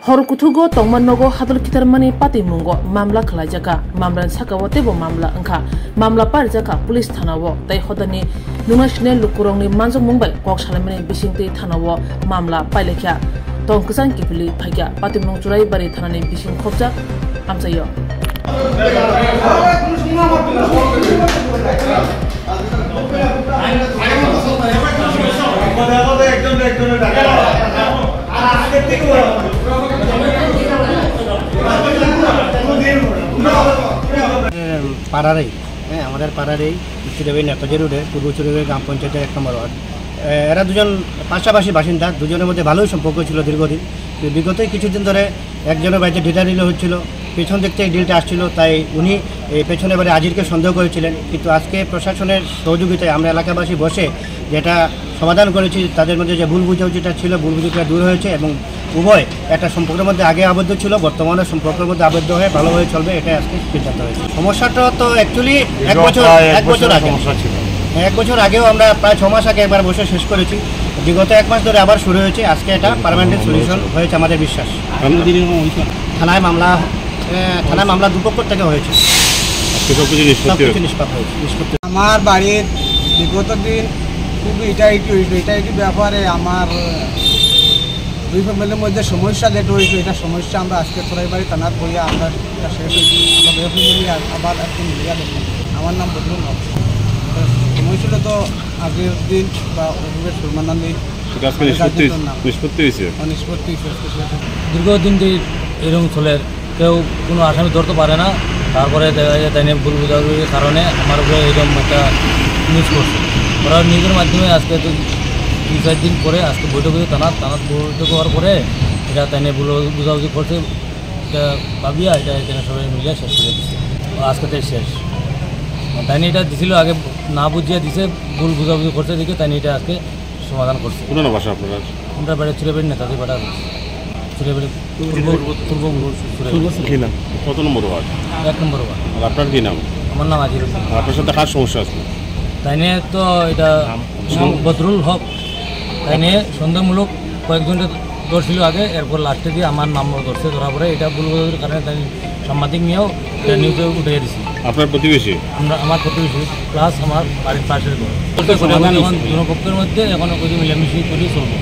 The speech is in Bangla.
Horkutugo tongmanogo hadal kitarmani pati mungo mamla khlajaga mamlan sakawate bo mamla angkha mamla parjaga police thanawo tai hodani nunashne lukurongni manjong mungbai kok salamani bisingte thanawo mamla pailekya tong kusang kipli phagya pati mung churai bari thanani bising khopja amsayo পাড়ারেই আমাদের পাড়ারেই চুরাবাড়ি নেতাজি রোডে পূর্ব চুরাবাড়ি গ্রাম পঞ্চায়েতের 1 নম্বর ওয়ার্ড। এরা দুজন পাশাপাশি বাসিন্দা, দুজনের মধ্যে ভালোই সম্পর্ক ছিল দীর্ঘদিন। বিগত কিছুদিন ধরে একজনের বাড়িতে ডিটা ডিল হচ্ছিল, পেছন দিক থেকে ডিলটা আসছিল, তাই উনি পেছনে বাড়ি আজিরকে সন্দেহ করেছিলেন। কিন্তু আজকে প্রশাসনের সহযোগিতায় আমরা এলাকাবাসী বসে যেটা সমাধান করেছি, তাদের মধ্যে যে ভুল বুঝাবুঝিটা ছিল ভুল বুঝাবুঝিটা দূর হয়েছে এবং উভয় একটা সম্পর্কের মধ্যে আগে আবদ্ধ ছিল, বর্তমানে সম্পর্কের মধ্যে আবদ্ধ হয়ে ভালোভাবে চলবে, এটা আজকে সিদ্ধান্ত হয়েছে। সমস্যাটা তো অ্যাকচুয়ালি এক বছর আগে ছিল। 1 বছর আগেও আমরা প্রায় 6 মাস আগে একবার বসে শেষ করেছি। বিগত 1 মাস ধরে আবার শুরু হয়েছে। আজকে এটা পার্মানেন্ট সলিউশন হয়েছে আমাদের বিশ্বাস। থানায় মামলা দুপক্ষ থেকে হয়েছে। আমার বাড়ির বিগত দিন খুবই ইটাইটি ব্যাপারে আমার দুই ফ্যামিলির মধ্যে সমস্যা যেটা হয়েছে, এটা সমস্যা আমরা আজকে চোরাইবাড়ি থানার বইয়া আমরা এটা শেষ হয়েছি। আমরা দুই ফ্যামিলি আবার একদিন মিলিয়া দেখলাম। আমার নাম বদরুল হক। সময় ছিল তো আগের দিন বা সুরমানান দিন নিষ্পত্তি হয়েছে। দীর্ঘদিন এরকম চলে, কেউ কোনো আসামি ধরতে পারে না। তারপরে দেখা যায় তাই নিয়ে ভুল বুঝাবুঝির কারণে আমার উপরে এরকম একটা নিউজ করছে। ওরা নিউজের মাধ্যমে আজকে তো 2-4 দিন পরে আজকে বৈঠক হয়েছে থানার বৈঠক হওয়ার পরে এটা তাই নিয়ে ভুল বুঝাবুঝি করছে। এটা ভাবিয়া এটা এখানে সবাই মিলিয়ে শেষ করে দিচ্ছে। আজকে তাই শেষ। তাই নিয়ে এটা দিছিল আগে না বুঝিয়ে দিছে, ভুল বুঝাবুঝি করছে দিকে, তাই নিয়ে এটা আজকে সমাধান করছে। পুরোনো বাসা আপনার? আমরা বাড়ি চুরাবাড়ি নেতাজি পাড়া, চুরাবাড়ি কত নম্বর ওয়ার্ড? 1 নম্বর ওয়ার্ড। আর আপনার কি নাম? আমার নাম আজিরুল। আপনার সাথে কার সমস্যা আছে? তাই নিয়ে তো এটা বদরুল হক, তাই নিয়ে সন্দেহমূলক কয়েকজনকে ধরছিল আগে, এরপর লাস্টে দিয়ে আমার নাম ধরছে। ধরার পরে এটা ভুল বোঝার কারণে তাই সাংবাদিক নিয়েও এটা নিউজে উঠিয়ে দিছি। আপনার প্রতিবেশী? আমার প্রতিবেশী প্লাস আমার বাড়ির পাশের ঘর। এখন দুপক্ষের মধ্যে এখন মিলামিশি করে চলবো।